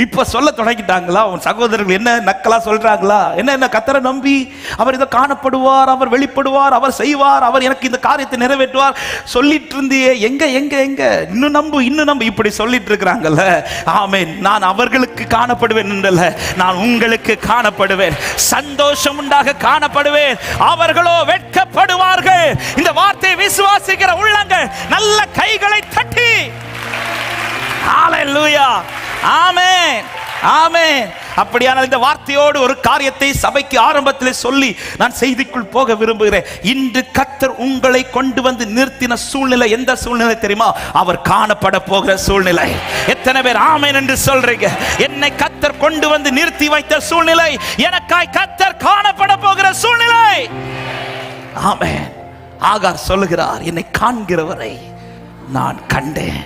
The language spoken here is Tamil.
இப்ப சொல்ல தொடங்கிட்டாங்களா? உன் சகோதரர்கள் என்ன நக்கலா சொல்றாங்களா? என்ன கர்த்தரை நம்பி அவர் இதை காணப்படுவார், அவர் வெளிப்படுவார், அவர் செய்வார், அவர் எனக்கு இந்த காரியத்தை நிறைவேற்றுவார் சொல்லிட்டு இருந்தியே, எங்க எங்க எங்க இன்னும் நம்பு இப்படி சொல்லிட்டு இருக்கிறாங்கல்ல. ஆமென். நான் அவர்களுக்கு காணப்படுவேன் என்றல்ல, நான் உங்களுக்கு காணப்படுவேன், சந்தோஷம் உண்டாக காணப்படுவேன், அவர்களோ வெட்கப்படுவார்கள். இந்த வார்த்தையை விசுவாசிக்கிற உள்ளங்கள் நல்ல கைகளை தட்டி ஹல்லேலூயா, ஆமென், ஆமென். அப்படியானால் இந்த வார்த்தையோடு ஒரு காரியத்தை சபைக்கு ஆரம்பத்தில் சொல்லி நான் செய்திக்குள் போக விரும்புகிறேன். இன்று கர்த்தர் உங்களை கொண்டு வந்து நிறுத்தின சூழ்நிலை எந்த சூழ்நிலை தெரியுமா? அவர் காணப்பட போகிற சூழ்நிலை. எத்தனை பேர் ஆமென் என்று சொல்றீங்க? என்னை கர்த்தர் கொண்டு வந்து நிறுத்தி வைத்த சூழ்நிலை, எனக்காய் கர்த்தர் காணப்பட போகிற சூழ்நிலை. ஆமென். ஆகார் சொல்லுகிறார், என்னை காண்கிறவரை நான் கண்டேன்.